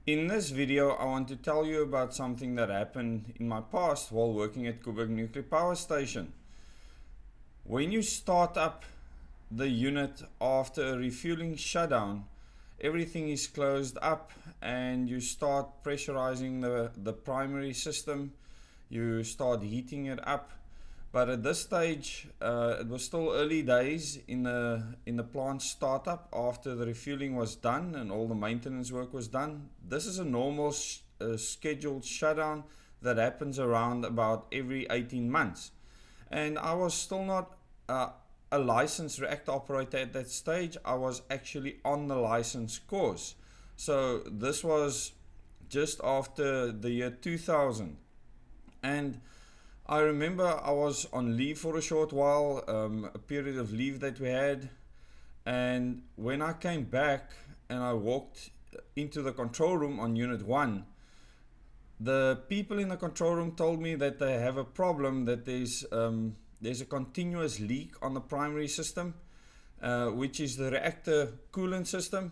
In this video, I want to tell you about something that happened in my past while working at Koeberg Nuclear Power Station. When you start up the unit after a refueling shutdown, everything is closed up and you start pressurizing the primary system. You start heating it up. But at this stage, it was still early days in the plant startup after the refueling was done and all the maintenance work was done. This is a normal scheduled shutdown that happens around about every 18 months. And I was still not a licensed reactor operator at that stage. I was actually on the license course. So this was just after the year 2000. And I remember I was on leave for a short while, a period of leave that we had, and when I came back and I walked into the control room on Unit 1, the people in the control room told me that they have a problem, that there's a continuous leak on the primary system, which is the reactor coolant system,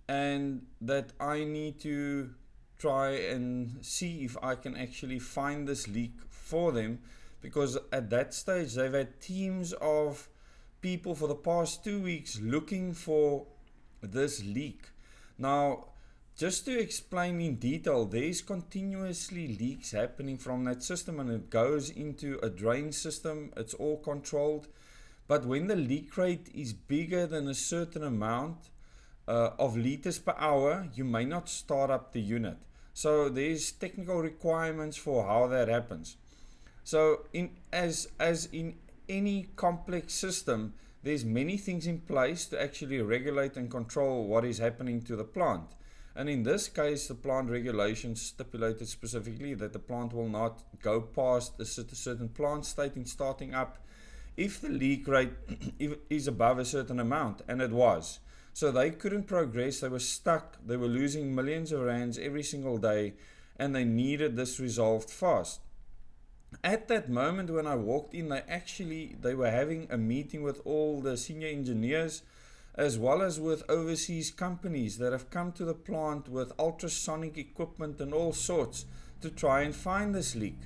and that I need to try and see if I can actually find this leak for them, because at that stage they've had teams of people for the past 2 weeks looking for this leak. Now, just to explain in detail, there's continuously leaks happening from that system and it goes into a drain system. It's all controlled, but when the leak rate is bigger than a certain amount of liters per hour, you may not start up the unit. So there's technical requirements for how that happens. So as in any complex system, there's many things in place to actually regulate and control what is happening to the plant. And in this case, the plant regulations stipulated specifically that the plant will not go past a certain plant state in starting up if the leak rate is above a certain amount, and it was. So they couldn't progress, they were stuck, they were losing millions of rands every single day, and they needed this resolved fast. At that moment when I walked in, they were having a meeting with all the senior engineers, as well as with overseas companies that have come to the plant with ultrasonic equipment and all sorts to try and find this leak.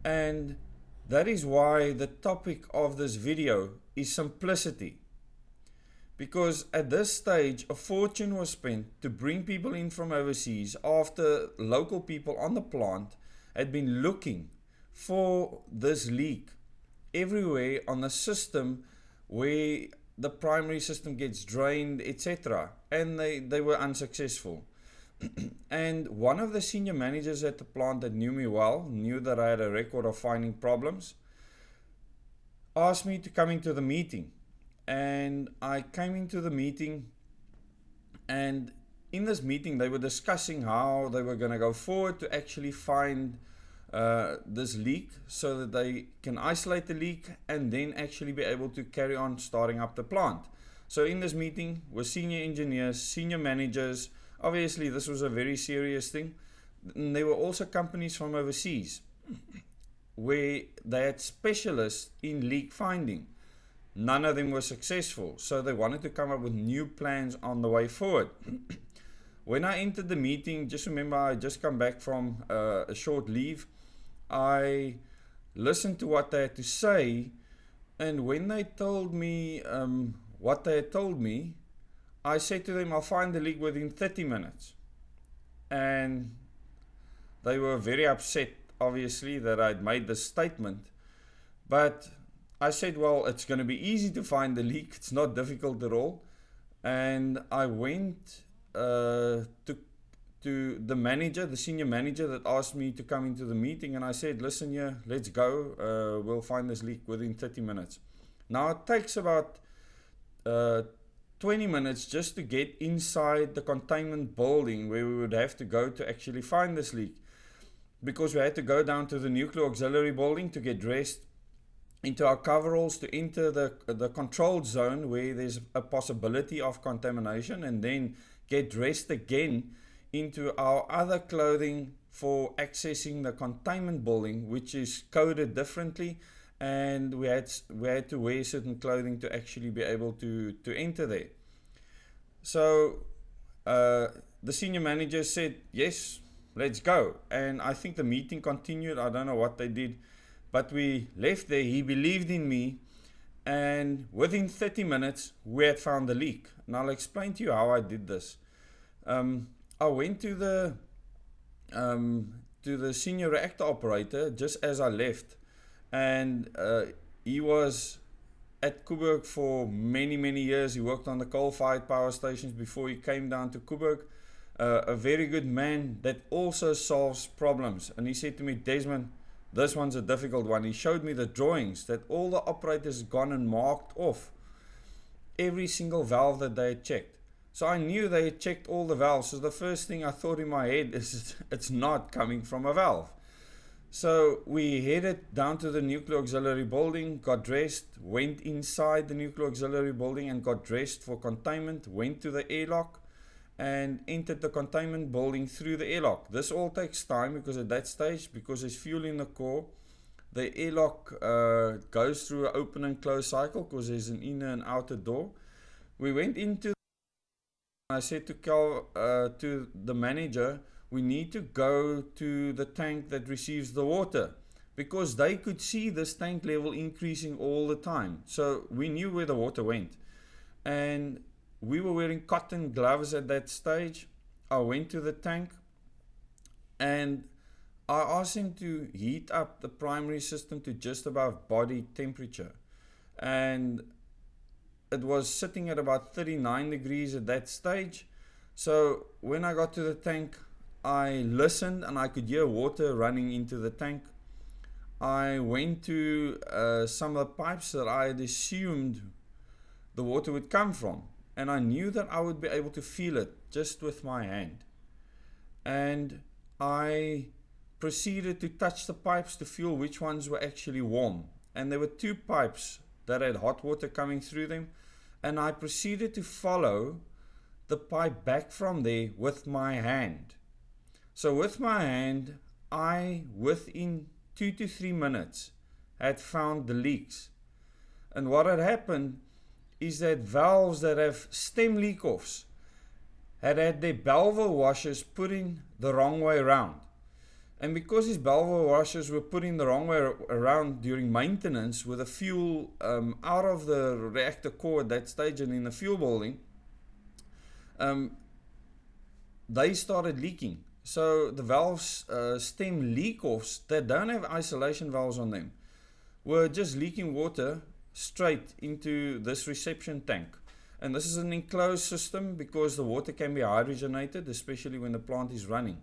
And that is why the topic of this video is simplicity. Because at this stage, a fortune was spent to bring people in from overseas after local people on the plant had been looking for this leak everywhere on the system where the primary system gets drained, etc. And they were unsuccessful. And one of the senior managers at the plant that knew me well, knew that I had a record of finding problems, asked me to come into the meeting. And I came into the meeting, and in this meeting they were discussing how they were going to go forward to actually find this leak so that they can isolate the leak and then actually be able to carry on starting up the plant. So in this meeting were senior engineers, senior managers. Obviously this was a very serious thing. And there were also companies from overseas where they had specialists in leak finding. None of them were successful, so they wanted to come up with new plans on the way forward. When I entered the meeting, just remember I just come back from a short leave. I listened to what they had to say, and when they told me what they had told me, I said to them, I'll find the leak within 30 minutes. And they were very upset, obviously, that I'd made this statement. But I said, well, it's going to be easy to find the leak. It's not difficult at all. And I went to the manager, the senior manager that asked me to come into the meeting. And I said, listen here, let's go. We'll find this leak within 30 minutes. Now it takes about 20 minutes just to get inside the containment building where we would have to go to actually find this leak. Because we had to go down to the nuclear auxiliary building to get dressed into our coveralls to enter the controlled zone where there's a possibility of contamination, and then get dressed again into our other clothing for accessing the containment building, which is coded differently, and we had to wear certain clothing to actually be able to enter there. So the senior manager said, yes, let's go. And I think the meeting continued. I don't know what they did, but we left there. He believed in me. And within 30 minutes, we had found the leak. And I'll explain to you how I did this. I went to the senior reactor operator just as I left. And he was at Koeberg for many, many years. He worked on the coal-fired power stations before he came down to Koeberg. A very good man that also solves problems. And he said to me, Desmond, this one's a difficult one. He showed me the drawings that all the operators had gone and marked off every single valve that they had checked. So I knew they had checked all the valves. So the first thing I thought in my head is it's not coming from a valve. So we headed down to the nuclear auxiliary building, got dressed, went inside the nuclear auxiliary building and got dressed for containment, went to the airlock and entered the containment building through the airlock. This all takes time because at that stage, because there's fuel in the core, the airlock goes through an open and close cycle because there's an inner and outer door. We went into, I said to the manager, we need to go to the tank that receives the water because they could see this tank level increasing all the time. So we knew where the water went. And we were wearing cotton gloves at that stage. I went to the tank and I asked him to heat up the primary system to just above body temperature. And it was sitting at about 39 degrees at that stage. So when I got to the tank, I listened and I could hear water running into the tank. I went to some of the pipes that I had assumed the water would come from. And I knew that I would be able to feel it just with my hand. And I proceeded to touch the pipes to feel which ones were actually warm. And there were two pipes that had hot water coming through them. And I proceeded to follow the pipe back from there with my hand. So with my hand, I, within 2 to 3 minutes, had found the leaks. And what had happened is that valves that have stem leak-offs had their valve washers put in the wrong way around. And because these valve washers were put in the wrong way around during maintenance with the fuel out of the reactor core at that stage and in the fuel building, they started leaking. So the valves, stem leak-offs that don't have isolation valves on them were just leaking water straight into this reception tank. And this is an enclosed system because the water can be hydrogenated, especially when the plant is running.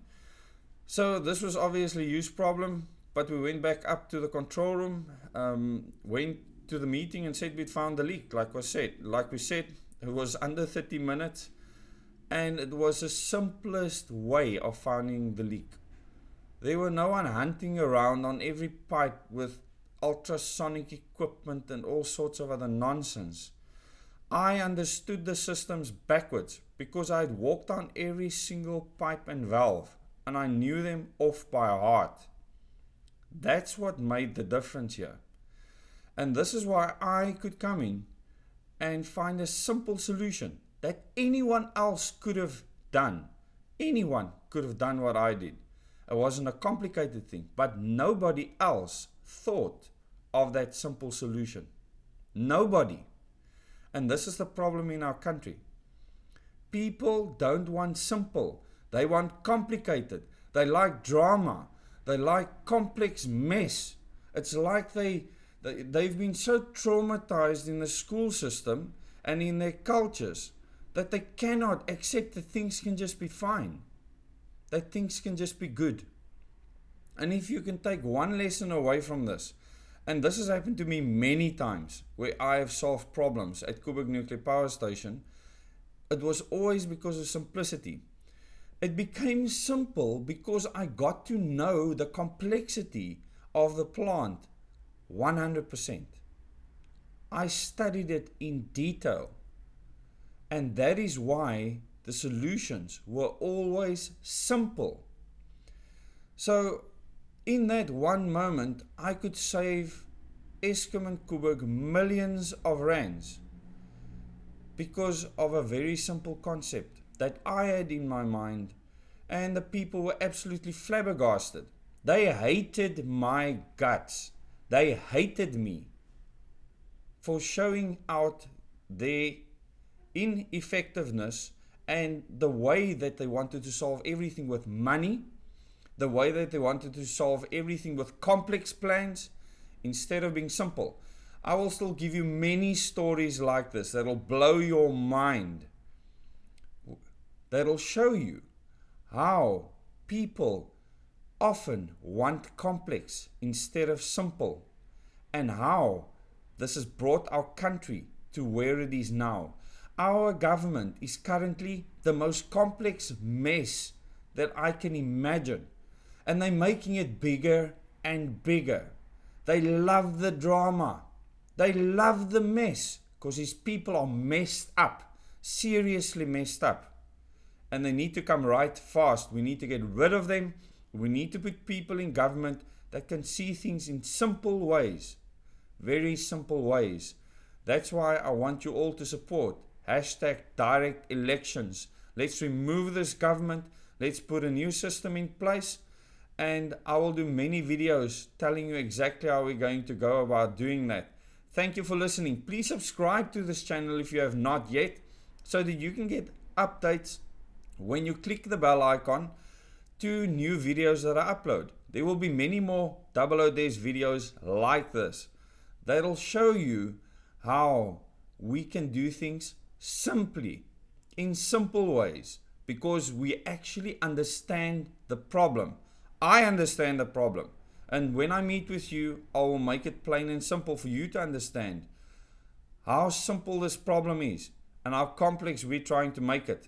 So this was obviously a huge problem, but we went back up to the control room, went to the meeting and said we'd found the leak. Like we said, it was under 30 minutes. And it was the simplest way of finding the leak. There were no one hunting around on every pipe with ultrasonic equipment and all sorts of other nonsense. I understood the systems backwards because I had walked on every single pipe and valve and I knew them off by heart. That's what made the difference here. And this is why I could come in and find a simple solution that anyone else could have done. Anyone could have done what I did. It wasn't a complicated thing, but nobody else thought of that simple solution. Nobody. And this is the problem in our country. People don't want simple. They want complicated. They like drama. They like complex mess. It's like they've been so traumatized in the school system and in their cultures that they cannot accept that things can just be fine, that things can just be good. And if you can take one lesson away from this, and this has happened to me many times where I have solved problems at Koeberg Nuclear Power Station, it was always because of simplicity. It became simple because I got to know the complexity of the plant 100%. I studied it in detail. And that is why the solutions were always simple. So in that one moment, I could save Eskom and Koeberg millions of rands because of a very simple concept. that I had in my mind, and the people were absolutely flabbergasted. They hated my guts. They hated me for showing out their ineffectiveness and the way that they wanted to solve everything with money, the way that they wanted to solve everything with complex plans instead of being simple. I will still give you many stories like this that will blow your mind, that will show you how people often want complex instead of simple, and how this has brought our country to where it is now. Our government is currently the most complex mess that I can imagine, and they're making it bigger and bigger. They love the drama. They love the mess because these people are messed up, seriously messed up. And they need to come right fast. We need to get rid of them. We need to put people in government that can see things in simple ways, very simple ways. That's why I want you all to support #direct elections. Let's remove this government. Let's put a new system in place. And I will do many videos telling you exactly how we're going to go about doing that. Thank you for listening. Please subscribe to this channel if you have not yet, so that you can get updates when you click the bell icon to new videos that I upload. There will be many more Double O Days videos like this that'll show you how we can do things simply, in simple ways, because we actually understand the problem. I understand the problem, and when I meet with you, I will make it plain and simple for you to understand how simple this problem is and how complex we're trying to make it.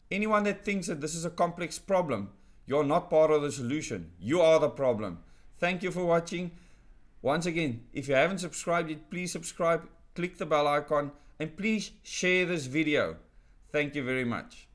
Anyone that thinks that this is a complex problem, you're not part of the solution. You are the problem. Thank you for watching. Once again, if you haven't subscribed yet, please subscribe, click the bell icon, and please share this video. Thank you very much.